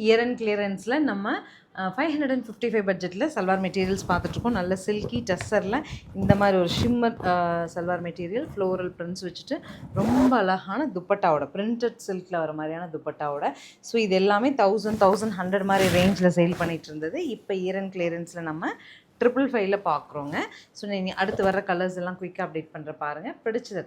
Year and கிளியரன்ஸில் நம்ம 555 பட்ஜெட்டில் salwar materials பார்த்துட்ருக்கோம். நல்ல சில்கி டஸ்ஸரில் இந்த மாதிரி ஒரு shimmer salwar material floral prints வச்சுட்டு ரொம்ப அழகான துப்பட்டாவோட பிரிண்டட் சில்கில் வர மாதிரியான துப்பட்டாவோட. ஸோ இது எல்லாமே 1100 மாதிரி ரேஞ்சில் சேல் பண்ணிகிட்டு இருந்தது. இப்போ இயர் அண்ட் கிளியரன்ஸில் நம்ம 555 பார்க்குறோங்க. ஸோ நீங்கள் அடுத்து வர கலர்ஸ் எல்லாம் குயிக்காக அப்டேட் பண்ணுற பாருங்கள். பிடிச்சது